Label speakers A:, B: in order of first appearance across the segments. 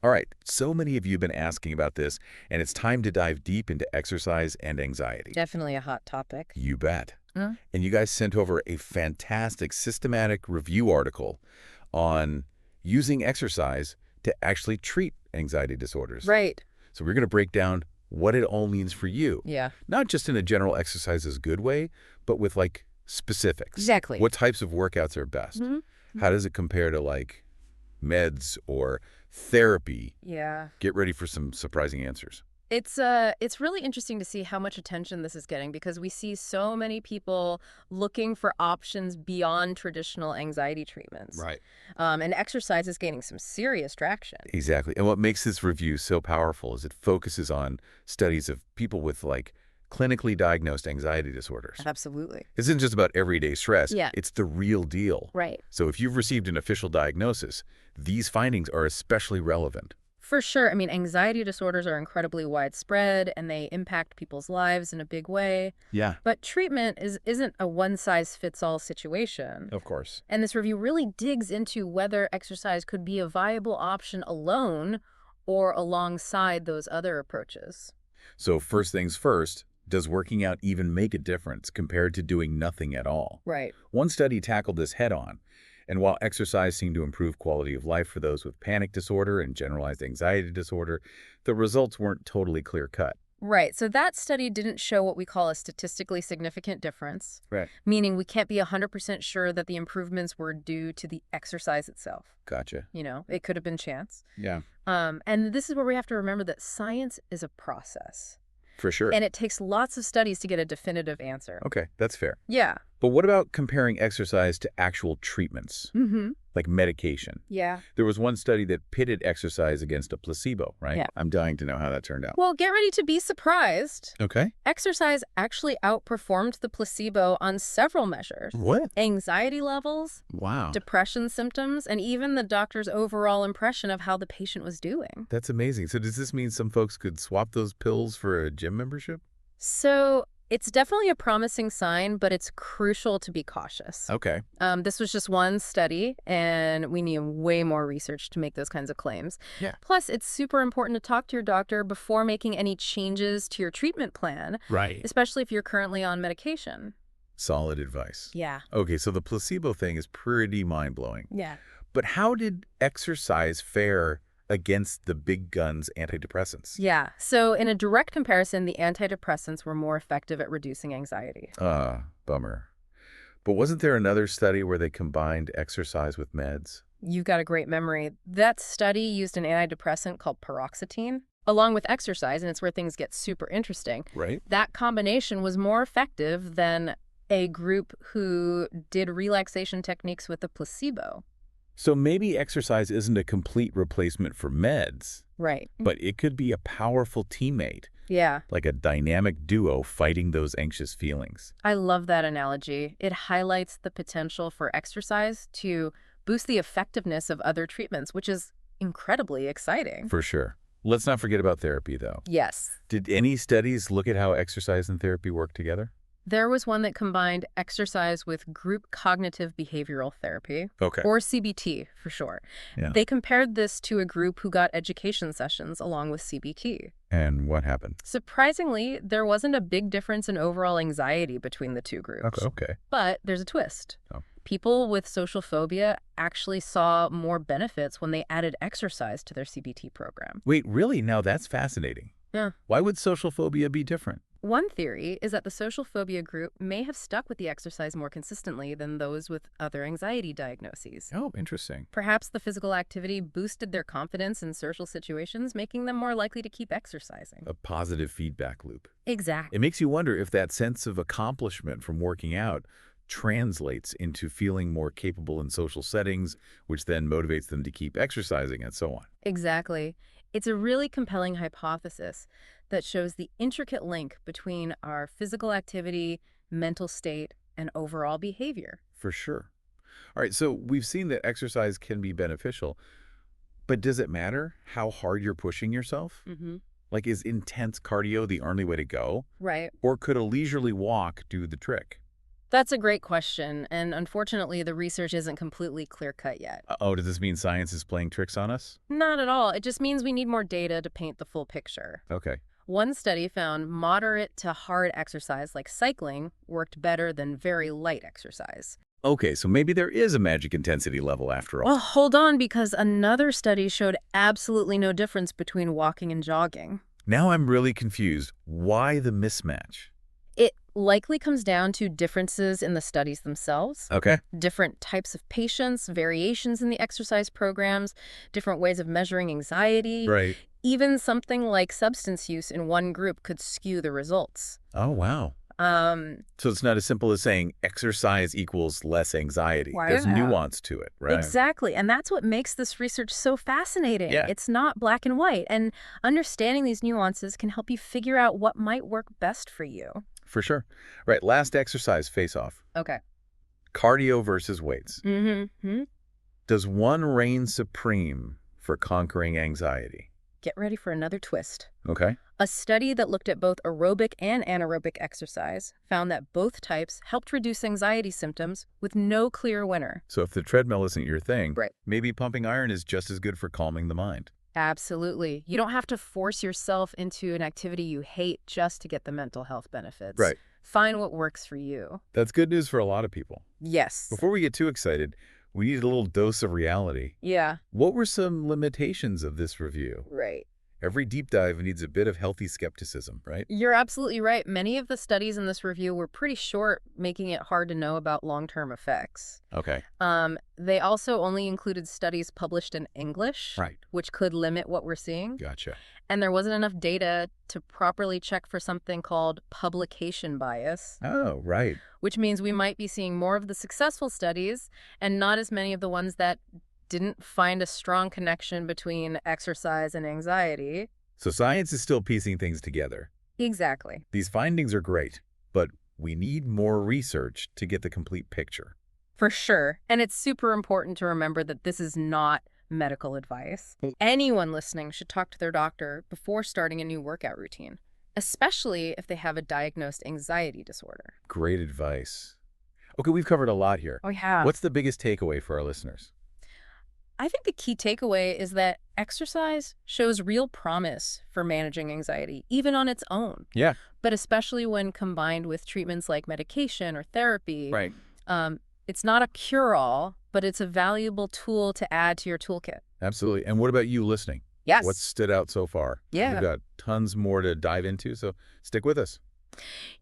A: All right, so many of you have been asking about this, and it's time to dive deep into exercise and anxiety.
B: Definitely a hot topic.
A: You bet.
B: Huh?
A: And you guys sent over a fantastic systematic review article on using exercise to actually treat anxiety disorders.
B: Right.
A: So we're going to break down what it all means for you.
B: Yeah.
A: Not just in a general exercise is good way, but with like specifics.
B: Exactly.
A: What types of workouts are best? How does it compare to like meds or therapy?
B: Yeah.
A: Get ready for some surprising answers.
B: It's really interesting to see how much attention this is getting because we see so many people looking for options beyond traditional anxiety treatments.
A: Right.
B: And exercise is gaining some serious traction.
A: Exactly. And what makes this review so powerful is it focuses on studies of people with like clinically diagnosed anxiety disorders.
B: Absolutely.
A: This isn't just about everyday stress.
B: Yeah.
A: It's the real deal.
B: Right.
A: So if you've received an official diagnosis, these findings are especially relevant.
B: For sure. I mean, anxiety disorders are incredibly widespread and they impact people's lives in a big way.
A: Yeah.
B: But treatment isn't a one-size-fits-all situation.
A: Of course.
B: And this review really digs into whether exercise could be a viable option alone or alongside those other approaches.
A: So first things first, does working out even make a difference compared to doing nothing at all?
B: Right.
A: One study tackled this head-on. And while exercise seemed to improve quality of life for those with panic disorder and generalized anxiety disorder, the results weren't totally clear-cut.
B: Right. So that study didn't show what we call a statistically significant difference,
A: Right.
B: meaning we can't be 100% sure that the improvements were due to the exercise itself.
A: Gotcha.
B: You know, it could have been chance.
A: Yeah.
B: And this is where we have to remember that science is a process.
A: For sure.
B: And it takes lots of studies to get a definitive answer.
A: Okay, that's fair.
B: Yeah.
A: But what about comparing exercise to actual treatments, like medication?
B: Yeah.
A: There was one study that pitted exercise against a placebo, right?
B: Yeah.
A: I'm dying to know how that turned out.
B: Well, get ready to be surprised.
A: Okay.
B: Exercise actually outperformed the placebo on several measures.
A: What?
B: Anxiety levels,
A: Wow.
B: depression symptoms, and even the doctor's overall impression of how the patient was doing.
A: That's amazing. So does this mean some folks could swap those pills for a gym membership?
B: So it's definitely a promising sign, but it's crucial to be cautious.
A: Okay.
B: This was just one study, and we need way more research to make those kinds of claims.
A: Yeah.
B: Plus, it's super important to talk to your doctor before making any changes to your treatment plan,
A: Right.
B: especially if you're currently on medication.
A: Solid advice.
B: Yeah.
A: Okay, so the placebo thing is pretty mind-blowing.
B: Yeah.
A: But how did exercise fare against the big guns antidepressants?
B: Yeah. So in a direct comparison, the antidepressants were more effective at reducing anxiety.
A: Bummer. But wasn't there another study where they combined exercise with meds?
B: You've got a great memory. That study used an antidepressant called paroxetine along with exercise, and it's where things get super interesting.
A: Right.
B: That combination was more effective than a group who did relaxation techniques with a placebo.
A: So maybe exercise isn't a complete replacement for meds,
B: Right.
A: but it could be a powerful teammate,
B: Yeah.
A: like a dynamic duo fighting those anxious feelings.
B: I love that analogy. It highlights the potential for exercise to boost the effectiveness of other treatments, which is incredibly exciting.
A: For sure. Let's not forget about therapy, though.
B: Yes.
A: Did any studies look at how exercise and therapy work together?
B: There was one that combined exercise with group cognitive behavioral therapy,
A: Okay.
B: or CBT for short.
A: Yeah.
B: They compared this to a group who got education sessions along with CBT.
A: And what happened?
B: Surprisingly, there wasn't a big difference in overall anxiety between the two groups.
A: Okay.
B: But there's a twist.
A: Oh.
B: People with social phobia actually saw more benefits when they added exercise to their CBT program.
A: Wait, really? Now that's fascinating.
B: Yeah.
A: Why would social phobia be different?
B: One theory is that the social phobia group may have stuck with the exercise more consistently than those with other anxiety diagnoses.
A: Oh, interesting.
B: Perhaps the physical activity boosted their confidence in social situations, making them more likely to keep exercising.
A: A positive feedback loop.
B: Exactly.
A: It makes you wonder if that sense of accomplishment from working out translates into feeling more capable in social settings, which then motivates them to keep exercising and so on.
B: Exactly. It's a really compelling hypothesis that shows the intricate link between our physical activity, mental state, and overall behavior.
A: For sure. All right, so we've seen that exercise can be beneficial, but does it matter how hard you're pushing yourself? Like, is intense cardio the only way to go?
B: Right.
A: Or could a leisurely walk do the trick?
B: That's a great question, and unfortunately, the research isn't completely clear-cut yet.
A: Oh, does this mean science is playing tricks on us?
B: Not at all. It just means we need more data to paint the full picture.
A: Okay.
B: One study found moderate to hard exercise like cycling worked better than very light exercise.
A: Okay, so maybe there is a magic intensity level after all.
B: Well, hold on, because another study showed absolutely no difference between walking and jogging.
A: Now I'm really confused. Why the mismatch?
B: It likely comes down to differences in the studies themselves,
A: Okay.
B: different types of patients, variations in the exercise programs, different ways of measuring anxiety.
A: Right.
B: Even something like substance use in one group could skew the results.
A: Oh, wow.
B: Um,
A: So it's not as simple as saying exercise equals less anxiety.
B: Why
A: There's
B: not?
A: nuance to it, right?
B: Exactly. And that's what makes this research so fascinating.
A: Yeah.
B: It's not black and white. And understanding these nuances can help you figure out what might work best for you.
A: For sure. Right, last exercise face-off.
B: Okay.
A: Cardio versus weights.
B: Mm-hmm.
A: Does one reign supreme for conquering anxiety?
B: Get ready for another twist.
A: Okay.
B: A study that looked at both aerobic and anaerobic exercise found that both types helped reduce anxiety symptoms with no clear winner.
A: So if the treadmill isn't your thing,
B: Right.
A: maybe pumping iron is just as good for calming the mind.
B: Absolutely. You don't have to force yourself into an activity you hate just to get the mental health benefits.
A: Right.
B: Find what works for you.
A: That's good news for a lot of people.
B: Yes.
A: Before we get too excited, we need a little dose of reality.
B: Yeah.
A: What were some limitations of this review?
B: Right.
A: Every deep dive needs a bit of healthy skepticism, right?
B: You're absolutely right. Many of the studies in this review were pretty short, making it hard to know about long-term effects.
A: Okay.
B: They also only included studies published in English,
A: Right.
B: which could limit what we're seeing.
A: Gotcha.
B: And there wasn't enough data to properly check for something called publication bias,
A: Oh, right.
B: which means we might be seeing more of the successful studies and not as many of the ones that didn't find a strong connection between exercise and anxiety.
A: So science is still piecing things together.
B: Exactly.
A: These findings are great, but we need more research to get the complete picture.
B: For sure. And it's super important to remember that this is not medical advice. Anyone listening should talk to their doctor before starting a new workout routine, especially if they have a diagnosed anxiety disorder.
A: Great advice. Okay, we've covered a lot here.
B: Oh, yeah.
A: What's the biggest takeaway for our listeners?
B: I think the key takeaway is that exercise shows real promise for managing anxiety, even on its own.
A: Yeah.
B: But especially when combined with treatments like medication or therapy.
A: Right.
B: It's not a cure-all, but it's a valuable tool to add to your toolkit.
A: Absolutely. And what about you listening?
B: Yes.
A: What stood out so far?
B: Yeah.
A: We've got tons more to dive into, so stick with us.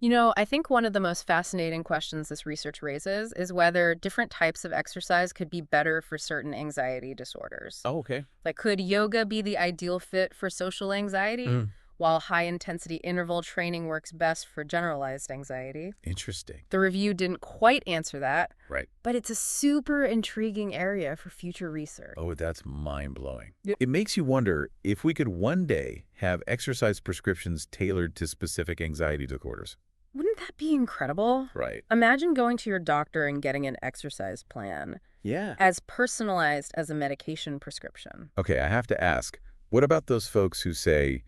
B: You know, I think one of the most fascinating questions this research raises is whether different types of exercise could be better for certain anxiety disorders.
A: Oh, okay.
B: Like, could yoga be the ideal fit for social anxiety, while high-intensity interval training works best for generalized anxiety?
A: Interesting.
B: The review didn't quite answer that,
A: Right.
B: but it's a super intriguing area for future research.
A: Oh, that's mind-blowing.
B: Yep.
A: It makes you wonder if we could one day have exercise prescriptions tailored to specific anxiety disorders.
B: Wouldn't that be incredible?
A: Right.
B: Imagine going to your doctor and getting an exercise plan
A: Yeah.
B: as personalized as a medication prescription.
A: Okay, I have to ask, what about those folks who say,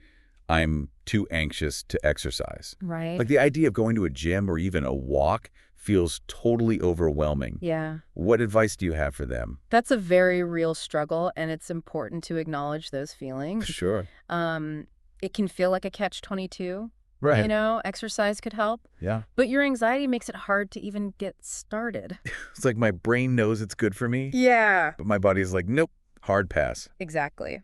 A: I'm too anxious to exercise?
B: Right.
A: Like the idea of going to a gym or even a walk feels totally overwhelming.
B: Yeah.
A: What advice do you have for them?
B: That's a very real struggle, and it's important to acknowledge those feelings.
A: Sure.
B: It can feel like a catch-22.
A: Right.
B: You know, exercise could help.
A: Yeah.
B: But your anxiety makes it hard to even get started.
A: It's like my brain knows it's good for me,
B: Yeah.
A: but my body's like, nope, hard pass.
B: Exactly.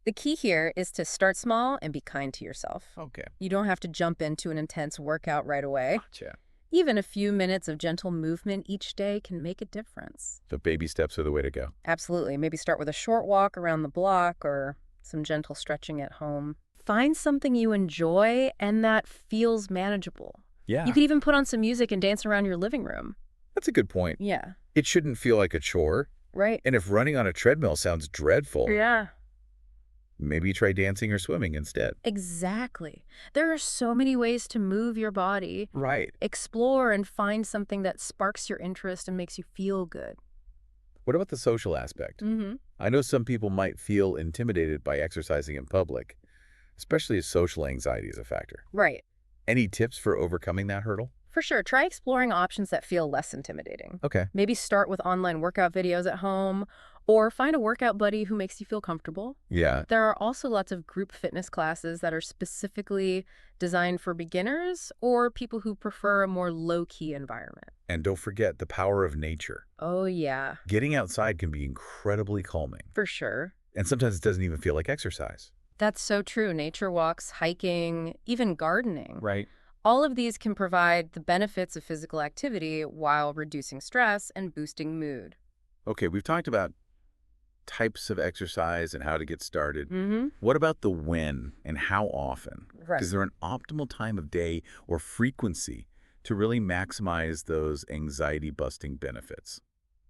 B: The key here is to start small and be kind to yourself.
A: Okay.
B: You don't have to jump into an intense workout right away.
A: Gotcha.
B: Even a few minutes of gentle movement each day can make a difference.
A: The baby steps are the way to go.
B: Absolutely. Maybe start with a short walk around the block or some gentle stretching at home. Find something you enjoy and that feels manageable.
A: Yeah.
B: You could even put on some music and dance around your living room.
A: That's a good point.
B: Yeah.
A: It shouldn't feel like a chore.
B: Right.
A: And if running on a treadmill sounds dreadful,
B: Yeah.
A: maybe try dancing or swimming instead.
B: Exactly. There are so many ways to move your body.
A: Right.
B: Explore and find something that sparks your interest and makes you feel good.
A: What about the social aspect?
B: Mm-hmm.
A: I know some people might feel intimidated by exercising in public, especially if social anxiety is a factor.
B: Right.
A: Any tips for overcoming that hurdle?
B: For sure, try exploring options that feel less intimidating.
A: Okay.
B: Maybe start with online workout videos at home, or find a workout buddy who makes you feel comfortable.
A: Yeah.
B: There are also lots of group fitness classes that are specifically designed for beginners or people who prefer a more low-key environment.
A: And don't forget the power of nature.
B: Oh, yeah,
A: Getting outside can be incredibly calming.
B: for sure.
A: And sometimes it doesn't even feel like exercise.
B: That's so true. Nature walks, hiking, even gardening.
A: Right.
B: All of these can provide the benefits of physical activity while reducing stress and boosting mood.
A: Okay, we've talked about types of exercise and how to get started.
B: Mm-hmm.
A: What about the when and how often?
B: Right.
A: Is there an optimal time of day or frequency to really maximize those anxiety-busting benefits?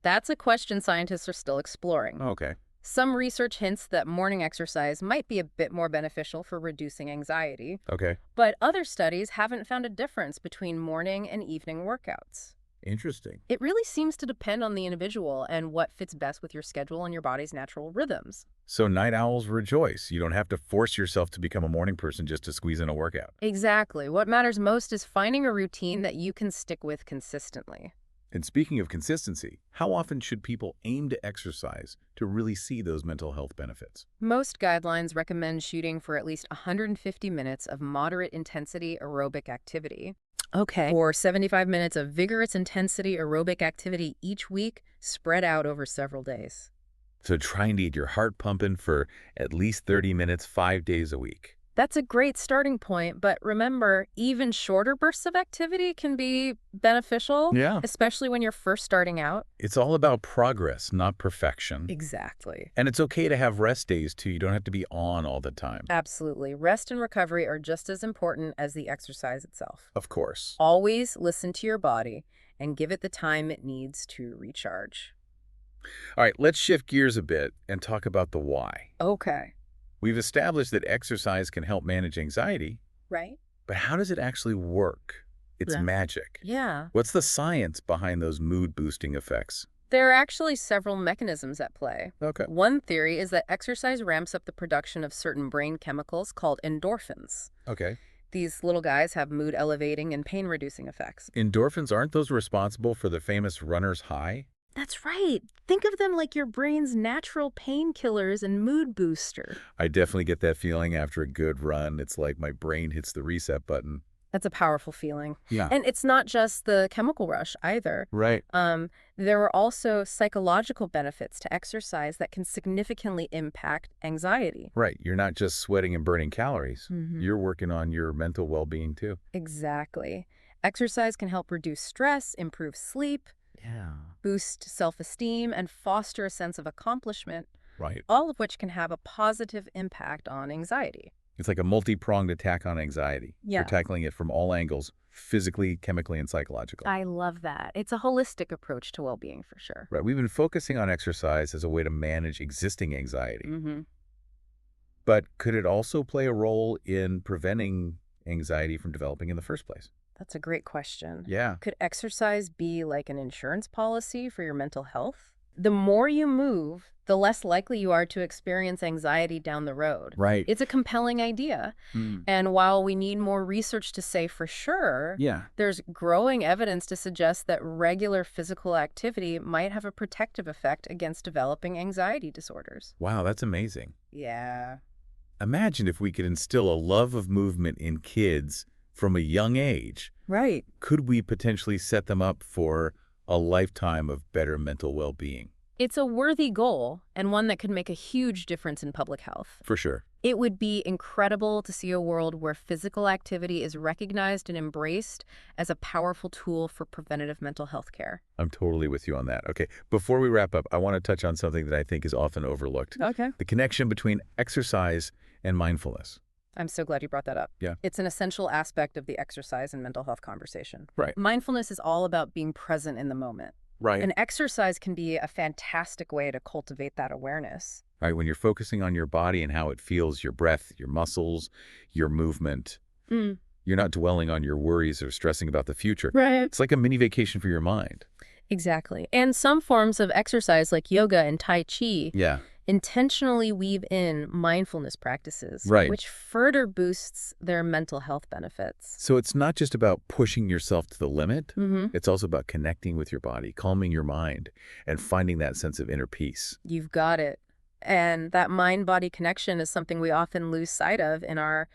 B: That's a question scientists are still exploring.
A: Okay.
B: Some research hints that morning exercise might be a bit more beneficial for reducing anxiety,
A: Okay.
B: but other studies haven't found a difference between morning and evening workouts.
A: Interesting.
B: It really seems to depend on the individual and what fits best with your schedule and your body's natural rhythms.
A: So night owls rejoice. You don't have to force yourself to become a morning person just to squeeze in a workout.
B: Exactly. What matters most is finding a routine that you can stick with consistently.
A: And speaking of consistency, how often should people aim to exercise to really see those mental health benefits?
B: Most guidelines recommend shooting for at least 150 minutes of moderate intensity aerobic activity.
A: Okay.
B: Or 75 minutes of vigorous intensity aerobic activity each week, spread out over several days.
A: So trying to get your heart pumping for at least 30 minutes, 5 days a week.
B: That's a great starting point, but remember, even shorter bursts of activity can be beneficial,
A: Yeah.
B: especially when you're first starting out.
A: It's all about progress, not perfection.
B: Exactly.
A: And it's okay to have rest days too. You don't have to be on all the time.
B: Absolutely. Rest and recovery are just as important as the exercise itself.
A: Of course.
B: Always listen to your body and give it the time it needs to recharge.
A: All right, let's shift gears a bit and talk about the why.
B: Okay.
A: We've established that exercise can help manage anxiety,
B: Right?
A: but how does it actually work? It's
B: Yeah.
A: magic.
B: Yeah.
A: What's the science behind those mood-boosting effects?
B: There are actually several mechanisms at play.
A: Okay.
B: One theory is that exercise ramps up the production of certain brain chemicals called endorphins.
A: Okay.
B: These little guys have mood-elevating and pain-reducing effects.
A: Endorphins, aren't those responsible for the famous runner's high?
B: That's right. Think of them like your brain's natural painkillers and mood booster.
A: I definitely get that feeling after a good run. It's like my brain hits the reset button.
B: That's a powerful feeling.
A: Yeah.
B: And it's not just the chemical rush either.
A: Right.
B: There are also psychological benefits to exercise that can significantly impact anxiety.
A: Right. You're not just sweating and burning calories.
B: Mhm.
A: You're working on your mental well-being too.
B: Exactly. Exercise can help reduce stress, improve sleep,
A: Yeah.
B: boost self-esteem, and foster a sense of accomplishment,
A: Right.
B: all of which can have a positive impact on anxiety.
A: It's like a multi-pronged attack on anxiety.
B: Yeah.
A: You're tackling it from all angles, physically, chemically, and psychologically.
B: I love that. It's a holistic approach to well-being for sure.
A: Right. We've been focusing on exercise as a way to manage existing anxiety.
B: Mm-hmm.
A: But could it also play a role in preventing anxiety from developing in the first place?
B: That's a great question.
A: Yeah.
B: Could exercise be like an insurance policy for your mental health? The more you move, the less likely you are to experience anxiety down the road.
A: Right.
B: It's a compelling idea.
A: Mm.
B: And while we need more research to say for sure,
A: Yeah.
B: there's growing evidence to suggest that regular physical activity might have a protective effect against developing anxiety disorders.
A: Wow, that's amazing.
B: Yeah.
A: Imagine if we could instill a love of movement in kids from a young age.
B: Right.
A: Could we potentially set them up for a lifetime of better mental well-being?
B: It's a worthy goal and one that could make a huge difference in public health.
A: For sure.
B: It would be incredible to see a world where physical activity is recognized and embraced as a powerful tool for preventative mental health care.
A: I'm totally with you on that. Okay, before we wrap up, I want to touch on something that I think is often overlooked.
B: Okay.
A: The connection between exercise and mindfulness.
B: I'm so glad you brought that up.
A: Yeah.
B: It's an essential aspect of the exercise and mental health conversation.
A: Right.
B: Mindfulness is all about being present in the moment.
A: Right.
B: And exercise can be a fantastic way to cultivate that awareness.
A: Right, when you're focusing on your body and how it feels, your breath, your muscles, your movement, you're not dwelling on your worries or stressing about the future.
B: Right.
A: It's like a mini vacation for your mind.
B: Exactly. And some forms of exercise like yoga and Tai Chi
A: Yeah.
B: intentionally weave in mindfulness practices,
A: Right.
B: which further boosts their mental health benefits.
A: So it's not just about pushing yourself to the limit.
B: Mm-hmm.
A: It's also about connecting with your body, calming your mind, and finding that sense of inner peace.
B: You've got it. And that mind-body connection is something we often lose sight of in our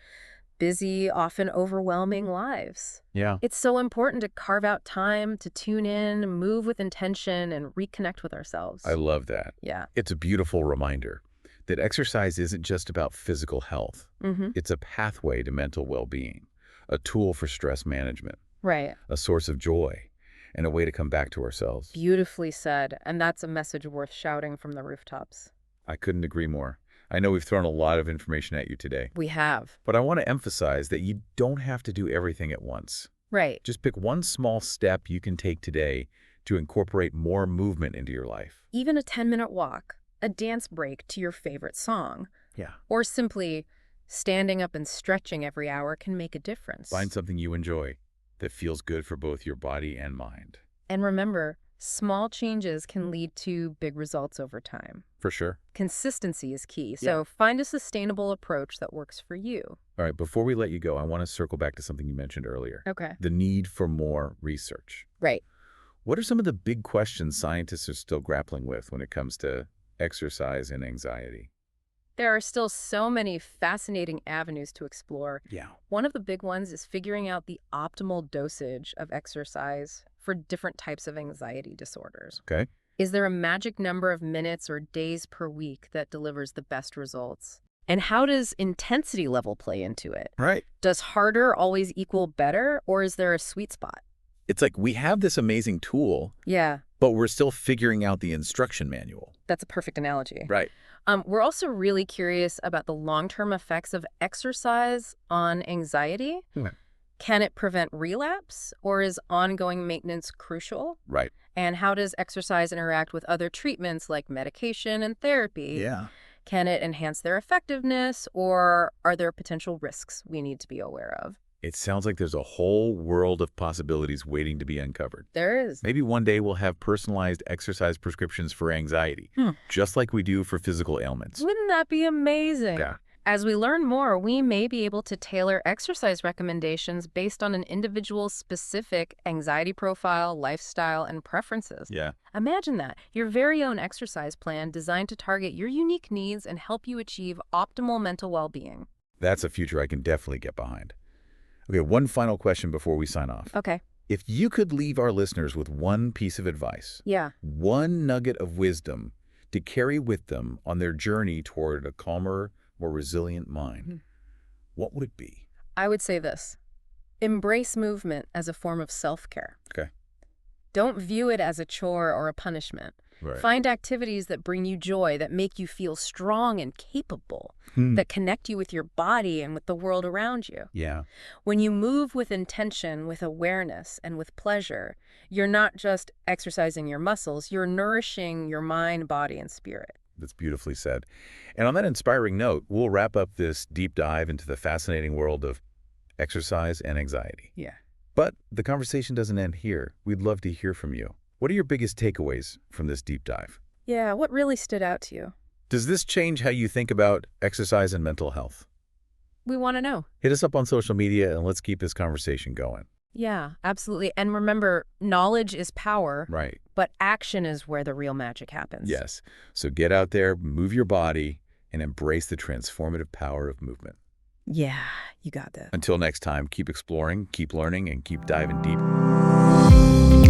B: busy, often overwhelming lives.
A: Yeah.
B: It's so important to carve out time to tune in, move with intention, and reconnect with ourselves.
A: I love that.
B: Yeah.
A: It's a beautiful reminder that exercise isn't just about physical health.
B: Mm-hmm.
A: It's a pathway to mental well-being, a tool for stress management,
B: Right.
A: a source of joy, and a way to come back to ourselves.
B: Beautifully said. And that's a message worth shouting from the rooftops.
A: I couldn't agree more. I know we've thrown a lot of information at you today,
B: We have.
A: but I want to emphasize that you don't have to do everything at once.
B: Right.
A: Just pick one small step you can take today to incorporate more movement into your life.
B: Even a 10-minute walk, a dance break to your favorite song,
A: Yeah.
B: or simply standing up and stretching every hour can make a difference.
A: Find something you enjoy that feels good for both your body and mind.
B: And remember, small changes can lead to big results over time.
A: For sure.
B: Consistency is key, so find a sustainable approach that works for you.
A: All right, before we let you go, I want to circle back to something you mentioned earlier.
B: Okay.
A: The need for more research.
B: Right.
A: What are some of the big questions scientists are still grappling with when it comes to exercise and anxiety?
B: There are still so many fascinating avenues to explore.
A: Yeah.
B: One of the big ones is figuring out the optimal dosage of exercise for different types of anxiety disorders.
A: Okay.
B: Is there a magic number of minutes or days per week that delivers the best results? And how does intensity level play into it?
A: Right.
B: Does harder always equal better, or is there a sweet spot?
A: It's like we have this amazing tool,
B: Yeah,
A: but we're still figuring out the instruction manual.
B: that's a perfect analogy.
A: Right.
B: We're also really curious about the long-term effects of exercise on anxiety.
A: Okay.
B: Can it prevent relapse, or is ongoing maintenance crucial?
A: Right.
B: And how does exercise interact with other treatments like medication and therapy?
A: Yeah.
B: Can it enhance their effectiveness, or are there potential risks we need to be aware of?
A: It sounds like there's a whole world of possibilities waiting to be uncovered.
B: There is.
A: Maybe one day we'll have personalized exercise prescriptions for anxiety, just like we do for physical ailments.
B: Wouldn't that be amazing?
A: Yeah.
B: As we learn more, we may be able to tailor exercise recommendations based on an individual's specific anxiety profile, lifestyle, and preferences.
A: Yeah.
B: Imagine that, your very own exercise plan designed to target your unique needs and help you achieve optimal mental well-being.
A: That's a future I can definitely get behind. Okay, one final question before we sign off.
B: Okay.
A: If you could leave our listeners with one piece of advice,
B: Yeah.
A: one nugget of wisdom to carry with them on their journey toward a calmer, more resilient mind, what would it be?
B: I would say this. Embrace movement as a form of self-care.
A: Okay.
B: Don't view it as a chore or a punishment.
A: Right.
B: Find activities that bring you joy, that make you feel strong and capable, that connect you with your body and with the world around you.
A: Yeah.
B: When you move with intention, with awareness, and with pleasure, you're not just exercising your muscles, you're nourishing your mind, body, and spirit.
A: That's beautifully said. And on that inspiring note, we'll wrap up this deep dive into the fascinating world of exercise and anxiety.
B: Yeah.
A: But the conversation doesn't end here. We'd love to hear from you. What are your biggest takeaways from this deep dive?
B: Yeah, what really stood out to you?
A: Does this change how you think about exercise and mental health?
B: We want to know.
A: Hit us up on social media and let's keep this conversation going.
B: Yeah, absolutely. And remember, knowledge is power,
A: Right.
B: but action is where the real magic happens.
A: Yes. So get out there, move your body, and embrace the transformative power of movement.
B: Yeah, you got that.
A: Until next time, keep exploring, keep learning, and keep diving deep.